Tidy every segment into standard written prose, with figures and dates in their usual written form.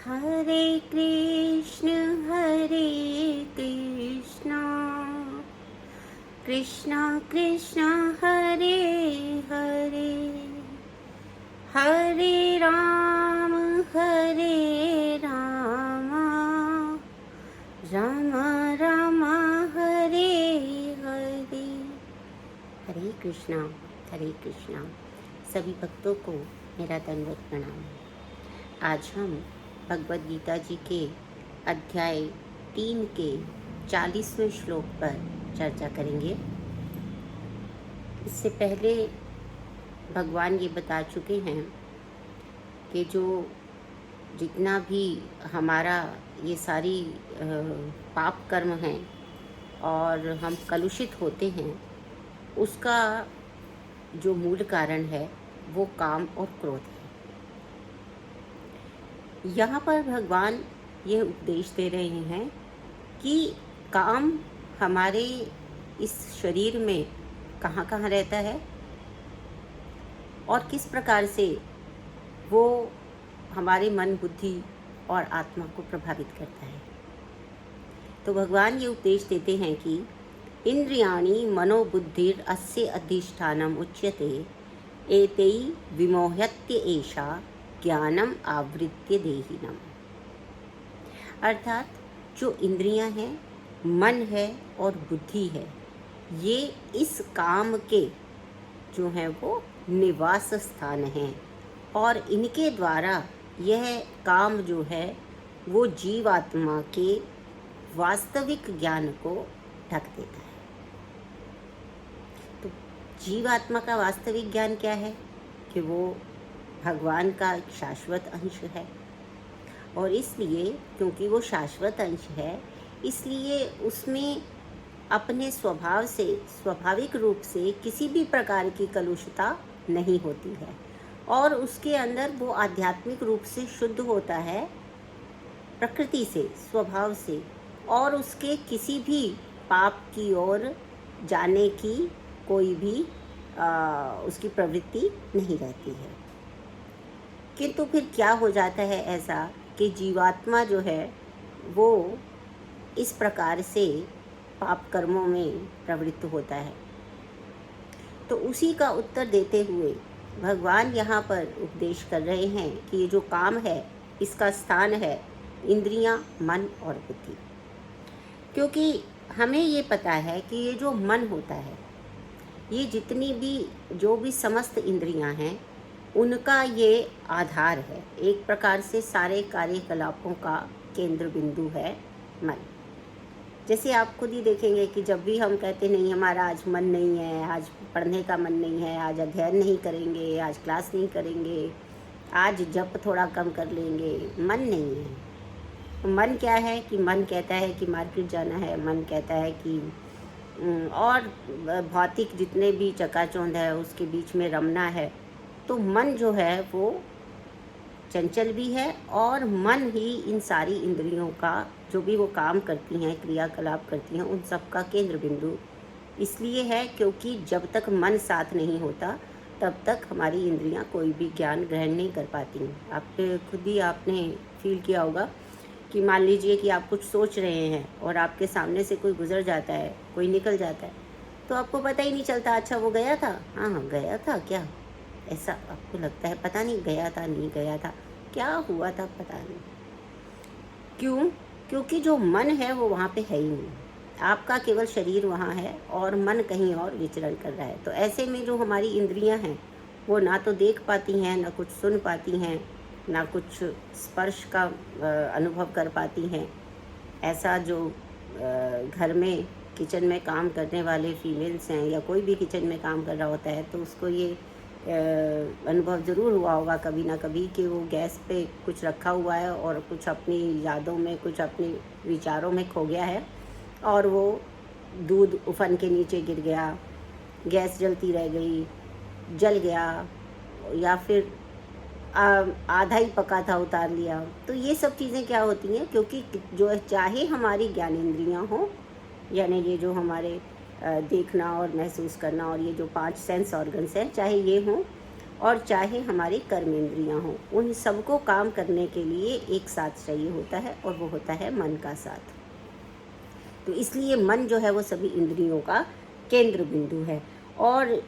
हरे कृष्ण कृष्ण कृष्ण हरे हरे, हरे राम राम राम हरे हरे। हरे कृष्णा सभी भक्तों को मेरा दंडवत प्रणाम। आज हम भगवद गीता जी के अध्याय 3 के 40वें श्लोक पर चर्चा करेंगे। इससे पहले भगवान ये बता चुके हैं कि जो जितना भी हमारा ये सारी पाप कर्म हैं और हम कलुषित होते हैं, उसका जो मूल कारण है वो काम और क्रोध है। यहाँ पर भगवान ये उपदेश दे रहे हैं कि काम हमारे इस शरीर में कहाँ कहाँ रहता है और किस प्रकार से वो हमारे मन, बुद्धि और आत्मा को प्रभावित करता है। तो भगवान ये उपदेश देते हैं कि इंद्रियाणि मनोबुद्धिर अस्य अधिष्ठानम उच्यते एतैः विमोह्यत्य एषा ज्ञानम आवृत्य देहिनम। अर्थात जो इंद्रियां हैं, मन है और बुद्धि है, ये इस काम के जो हैं वो निवास स्थान हैं और इनके द्वारा यह काम जो है वो जीवात्मा के वास्तविक ज्ञान को ढक देता है। तो जीवात्मा का वास्तविक ज्ञान क्या है कि वो भगवान का एक शाश्वत अंश है, और इसलिए क्योंकि वो शाश्वत अंश है, इसलिए उसमें अपने स्वभाव से, स्वाभाविक रूप से किसी भी प्रकार की कलुषता नहीं होती है और उसके अंदर वो आध्यात्मिक रूप से शुद्ध होता है, प्रकृति से, स्वभाव से, और उसके किसी भी पाप की ओर जाने की कोई भी उसकी प्रवृत्ति नहीं रहती है। किंतु फिर क्या हो जाता है ऐसा कि जीवात्मा जो है वो इस प्रकार से पाप कर्मों में प्रवृत्त होता है। तो उसी का उत्तर देते हुए भगवान यहाँ पर उपदेश कर रहे हैं कि ये जो काम है इसका स्थान है इंद्रियां, मन और बुद्धि। क्योंकि हमें ये पता है कि ये जो मन होता है, ये जितनी भी जो भी समस्त इंद्रियां हैं, उनका ये आधार है। एक प्रकार से सारे कार्यकलापों का केंद्र बिंदु है मन। जैसे आप खुद ही देखेंगे कि जब भी हम कहते नहीं हमारा आज मन नहीं है, आज पढ़ने का मन नहीं है, आज अध्ययन नहीं करेंगे, आज क्लास नहीं करेंगे, आज जप थोड़ा कम कर लेंगे, मन नहीं है। मन क्या है कि मन कहता है कि मार्केट जाना है, मन कहता है कि और भौतिक जितने भी चकाचौंध है उसके बीच में रमना है। तो मन जो है वो चंचल भी है और मन ही इन सारी इंद्रियों का जो भी वो काम करती हैं, क्रियाकलाप करती हैं, उन सब का केंद्र बिंदु इसलिए है क्योंकि जब तक मन साथ नहीं होता तब तक हमारी इंद्रियां कोई भी ज्ञान ग्रहण नहीं कर पाती। आप खुद ही आपने फील किया होगा कि मान लीजिए कि आप कुछ सोच रहे हैं और आपके सामने से कोई गुजर जाता है, कोई निकल जाता है, तो आपको पता ही नहीं चलता अच्छा वो गया था, हाँ गया था क्या, ऐसा आपको लगता है, पता नहीं गया था नहीं गया था, क्या हुआ था पता नहीं। क्यों? क्योंकि जो मन है वो वहाँ पे है ही नहीं, आपका केवल शरीर वहाँ है और मन कहीं और विचरण कर रहा है। तो ऐसे में जो हमारी इंद्रियां हैं वो ना तो देख पाती हैं, ना कुछ सुन पाती हैं, ना कुछ स्पर्श का अनुभव कर पाती हैं। ऐसा जो घर में किचन में काम करने वाले फीमेल्स हैं या कोई भी किचन में काम कर रहा होता है तो उसको ये अनुभव ज़रूर हुआ होगा कभी ना कभी कि वो गैस पे कुछ रखा हुआ है और कुछ अपनी यादों में, कुछ अपने विचारों में खो गया है और वो दूध उफन के नीचे गिर गया, गैस जलती रह गई, जल गया, या फिर आधा ही पका था उतार लिया। तो ये सब चीज़ें क्या होती हैं, क्योंकि जो चाहे हमारी ज्ञानेंद्रियां हों, यानी ये जो हमारे देखना और महसूस करना और ये जो 5 सेंस ऑर्गन्स हैं, चाहे ये हों, और चाहे हमारी कर्म इंद्रियाँ हों, उन सबको काम करने के लिए एक साथ चाहिए होता है, और वो होता है मन का साथ। तो इसलिए मन जो है वो सभी इंद्रियों का केंद्र बिंदु है। और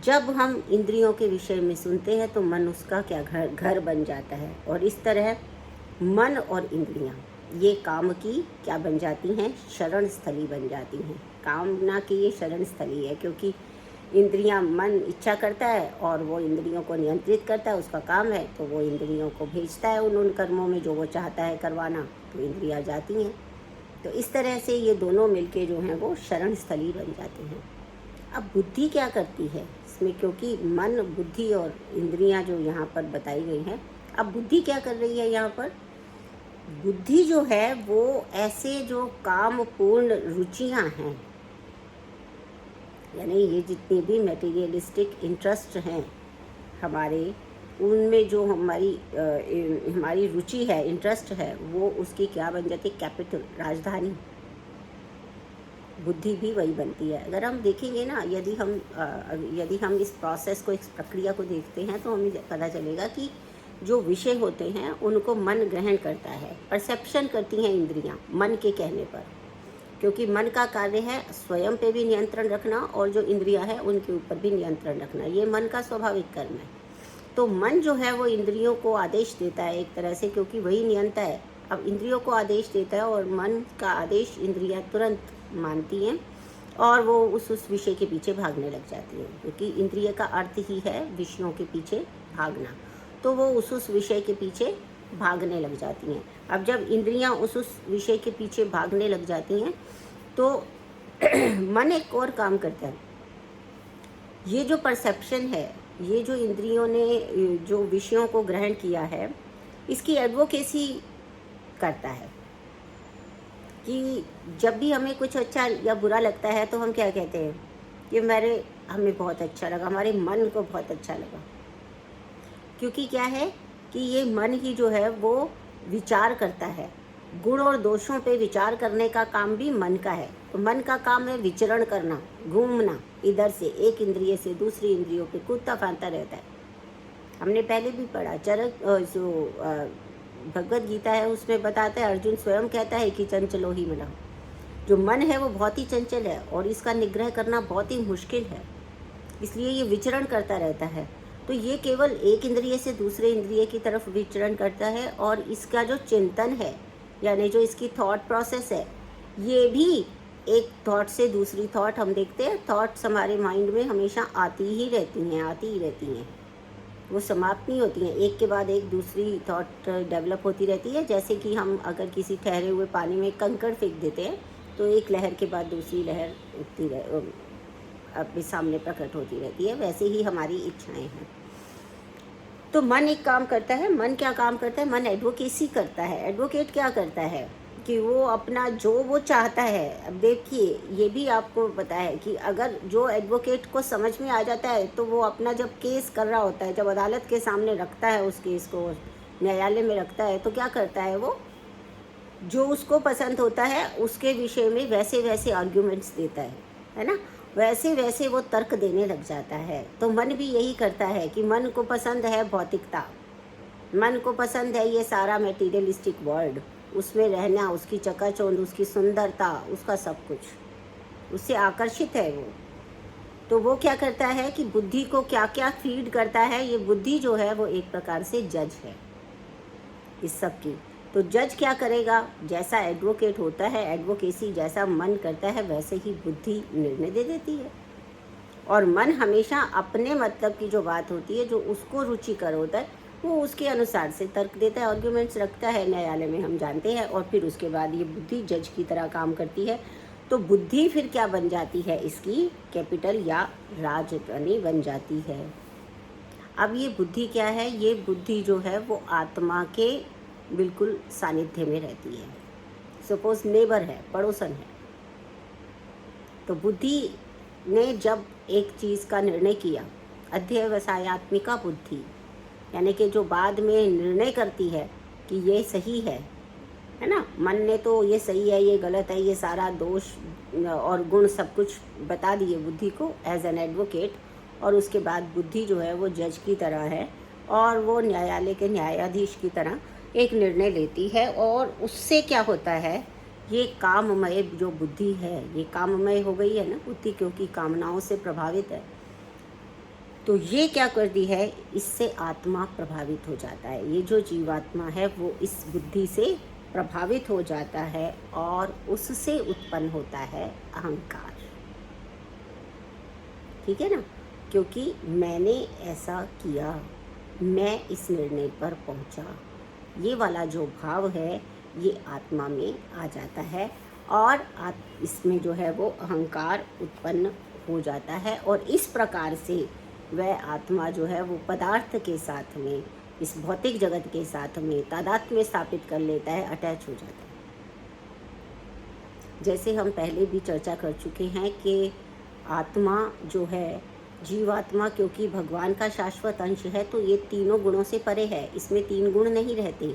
जब हम इंद्रियों के विषय में सुनते हैं तो मन उसका क्या घर बन जाता है। और इस तरह मन और इंद्रियां ये काम की क्या बन जाती हैं, शरण स्थली बन जाती हैं। कामना की ये शरण स्थली है, क्योंकि इंद्रियां, मन इच्छा करता है और वो इंद्रियों को नियंत्रित करता है, उसका काम है, तो वो इंद्रियों को भेजता है उन कर्मों में जो वो चाहता है करवाना, तो इंद्रियां जाती हैं। तो इस तरह से ये दोनों मिलके जो हैं वो शरण स्थली बन जाते हैं। अब बुद्धि क्या करती है इसमें, क्योंकि मन, बुद्धि और इंद्रियां जो यहाँ पर बताई गई हैं, अब बुद्धि क्या कर रही है यहाँ पर। बुद्धि जो है वो ऐसे जो काम पूर्ण रुचियां हैं, यानी ये जितनी भी मटेरियलिस्टिक इंटरेस्ट हैं हमारे, उनमें जो हमारी रुचि है, इंटरेस्ट है, वो उसकी क्या बन जाती है, कैपिटल, राजधानी। बुद्धि भी वही बनती है। अगर हम देखेंगे ना, यदि हम इस प्रोसेस को, इस प्रक्रिया को देखते हैं, तो हमें पता चलेगा कि जो विषय होते हैं उनको मन ग्रहण करता है, परसेप्शन करती हैं इंद्रियां मन के कहने पर, क्योंकि मन का कार्य है स्वयं पे भी नियंत्रण रखना और जो इंद्रियां है उनके ऊपर भी नियंत्रण रखना। ये मन का स्वाभाविक कर्म है। तो मन जो है वो इंद्रियों को आदेश देता है एक तरह से, क्योंकि वही नियंता है। अब इंद्रियों को आदेश देता है और मन का आदेश इंद्रियां तुरंत मानती हैं और वो उस विषय के पीछे भागने लग जाती हैं, क्योंकि इंद्रिय का अर्थ ही है विषयों के पीछे भागना। तो वो उस विषय के पीछे भागने लग जाती हैं। अब जब इंद्रियां उस विषय के पीछे भागने लग जाती हैं तो मन एक और काम करता है। ये जो परसेप्शन है, ये जो इंद्रियों ने जो विषयों को ग्रहण किया है, इसकी एडवोकेसी करता है कि जब भी हमें कुछ अच्छा या बुरा लगता है तो हम क्या कहते हैं कि हमें बहुत अच्छा लगा, हमारे मन को बहुत अच्छा लगा। क्योंकि क्या है कि ये मन ही जो है वो विचार करता है। गुण और दोषों पे विचार करने का काम भी मन का है। तो मन का काम है विचरण करना, घूमना, इधर से एक इंद्रिय से दूसरी इंद्रियों पे कूदता फांदता रहता है। हमने पहले भी पढ़ा, भगवत गीता है उसमें बताता है, अर्जुन स्वयं कहता है कि चंचलो ही मना। जो मन है वो बहुत ही चंचल है और इसका निग्रह करना बहुत ही मुश्किल है, इसलिए ये विचरण करता रहता है। तो ये केवल एक इंद्रिय से दूसरे इंद्रिय की तरफ विचरण करता है और इसका जो चिंतन है, यानी जो इसकी थॉट प्रोसेस है, ये भी एक थॉट से दूसरी थॉट, हम देखते हैं थॉट्स हमारे माइंड में हमेशा आती ही रहती हैं, वो समाप्त नहीं होती हैं। एक के बाद एक दूसरी थॉट डेवलप होती रहती है। जैसे कि हम अगर किसी ठहरे हुए पानी में कंकड़ फेंक देते हैं तो एक लहर के बाद दूसरी लहर उठती अपने सामने प्रकट होती रहती है, वैसे ही हमारी इच्छाएं हैं। तो मन एक काम करता है। मन क्या काम करता है? मन एडवोकेसी करता है। एडवोकेट क्या करता है कि वो अपना जो वो चाहता है, अब देखिए ये भी आपको पता है कि अगर जो एडवोकेट को समझ में आ जाता है तो वो अपना जब केस कर रहा होता है, जब अदालत के सामने रखता है, उस केस को न्यायालय में रखता है, तो क्या करता है वो, जो उसको पसंद होता है उसके विषय में वैसे वैसे आर्ग्यूमेंट्स देता है ना, वैसे वैसे वो तर्क देने लग जाता है। तो मन भी यही करता है कि मन को पसंद है भौतिकता, मन को पसंद है ये सारा मटेरियलिस्टिक वर्ल्ड, उसमें रहना, उसकी चकाचौंध, उसकी सुंदरता, उसका सब कुछ, उससे आकर्षित है वो। तो वो क्या करता है कि बुद्धि को क्या क्या फीड करता है। ये बुद्धि जो है वो एक प्रकार से जज है इस सब की। तो जज क्या करेगा, जैसा एडवोकेट होता है, एडवोकेसी जैसा मन करता है, वैसे ही बुद्धि निर्णय दे देती है। और मन हमेशा अपने मतलब की जो बात होती है, जो उसको रुचिकर होता है, वो उसके अनुसार से तर्क देता है, आर्ग्यूमेंट्स रखता है न्यायालय में, हम जानते हैं। और फिर उसके बाद ये बुद्धि जज की तरह काम करती है। तो बुद्धि फिर क्या बन जाती है, इसकी कैपिटल या राजधानी बन जाती है। अब ये बुद्धि क्या है, ये बुद्धि जो है वो आत्मा के बिल्कुल सानिध्य में रहती है। सपोज नेबर है, पड़ोसन है, तो बुद्धि ने जब एक चीज़ का निर्णय किया, अध्यवसायात्मिका बुद्धि, यानी कि जो बाद में निर्णय करती है कि ये सही है ना, मन ने तो ये सही है, ये गलत है, ये सारा दोष और गुण सब कुछ बता दिए बुद्धि को एज एन एडवोकेट, और उसके बाद बुद्धि जो है वो जज की तरह है और वो न्यायालय के न्यायाधीश की तरह एक निर्णय लेती है। और उससे क्या होता है, ये काममय जो बुद्धि है, ये काममय हो गई है ना बुद्धि, क्योंकि कामनाओं से प्रभावित है। तो ये क्या करती है, इससे आत्मा प्रभावित हो जाता है। ये जो जीवात्मा है वो इस बुद्धि से प्रभावित हो जाता है और उससे उत्पन्न होता है अहंकार। ठीक है ना, क्योंकि मैंने ऐसा किया, मैं इस निर्णय पर पहुंचा, ये वाला जो भाव है ये आत्मा में आ जाता है और इसमें जो है वो अहंकार उत्पन्न हो जाता है। और इस प्रकार से वह आत्मा जो है वो पदार्थ के साथ में, इस भौतिक जगत के साथ में तादात्म्य स्थापित कर लेता है, अटैच हो जाता है। जैसे हम पहले भी चर्चा कर चुके हैं कि आत्मा जो है, जीवात्मा क्योंकि भगवान का शाश्वत अंश है तो ये तीनों गुणों से परे है, इसमें तीन गुण नहीं रहते।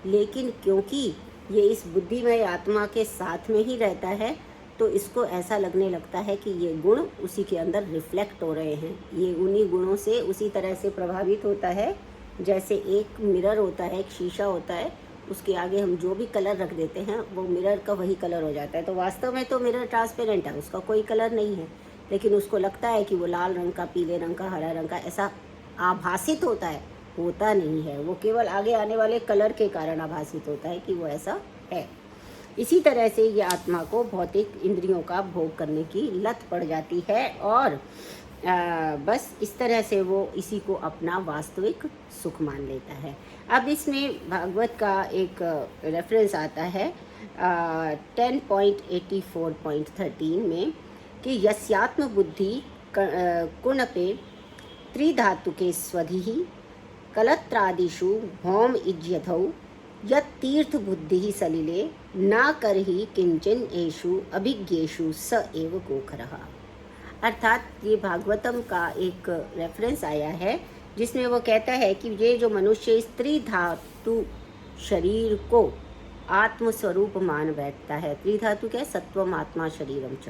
लेकिन क्योंकि ये इस बुद्धिमय आत्मा के साथ में ही रहता है तो इसको ऐसा लगने लगता है कि ये गुण उसी के अंदर रिफ्लेक्ट हो रहे हैं, ये उन्हीं गुणों से उसी तरह से प्रभावित होता है जैसे एक मिरर होता है, एक शीशा होता है, उसके आगे हम जो भी कलर रख देते हैं वो मिरर का वही कलर हो जाता है। तो वास्तव में तो मिरर ट्रांसपेरेंट है, उसका कोई कलर नहीं है, लेकिन उसको लगता है कि वो लाल रंग का, पीले रंग का, हरा रंग का ऐसा आभासित होता है, होता नहीं है। वो केवल आगे आने वाले कलर के कारण आभासित होता है कि वो ऐसा है। इसी तरह से ये आत्मा को भौतिक इंद्रियों का भोग करने की लत पड़ जाती है और बस इस तरह से वो इसी को अपना वास्तविक सुख मान लेता है। अब इसमें भागवत का एक रेफरेंस आता है 10.84.13 में कि यस्यात्म बुद्धि कुणपे त्रिधातुके स्वधिः कलत्रादिषु भौम इज्यथौ यत्तीर्थ बुद्धि सलिले न करहि किंचन एषु अभिज्ञेषु स एव गोखरः। अर्थात ये भागवतम का एक रेफरेंस आया है जिसमें वो कहता है कि ये जो मनुष्य स्त्री धातु शरीर को आत्मस्वरूप मान बैठता है, त्रिधातु क्या है, सत्वम आत्मा शरीरम च,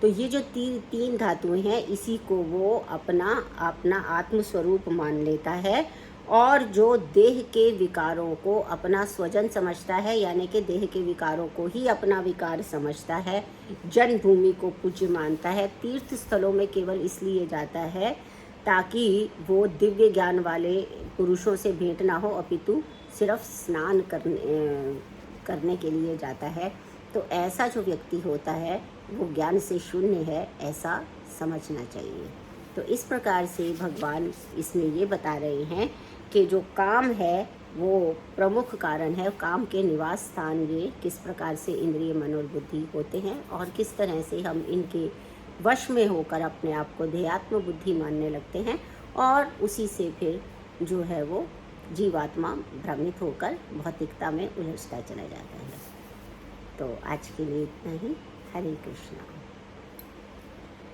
तो ये जो तीन धातुएं हैं इसी को वो अपना आत्मस्वरूप मान लेता है और जो देह के विकारों को अपना स्वजन समझता है, यानी कि देह के विकारों को ही अपना विकार समझता है, जन्मभूमि को पूज्य मानता है, तीर्थ स्थलों में केवल इसलिए जाता है ताकि वो दिव्य ज्ञान वाले पुरुषों से भेंट ना हो, अपितु सिर्फ स्नान करने के लिए जाता है। तो ऐसा जो व्यक्ति होता है वो ज्ञान से शून्य है, ऐसा समझना चाहिए। तो इस प्रकार से भगवान इसमें ये बता रहे हैं कि जो काम है वो प्रमुख कारण है, काम के निवास स्थान ये किस प्रकार से इंद्रिय मन और बुद्धि होते हैं और किस तरह से हम इनके वश में होकर अपने आप को देहात्म बुद्धि मानने लगते हैं और उसी से फिर जो है वो जीवात्मा भ्रमित होकर भौतिकता में उलझता चला जाता है। तो आज के लिए इतना ही। हरे कृष्णा।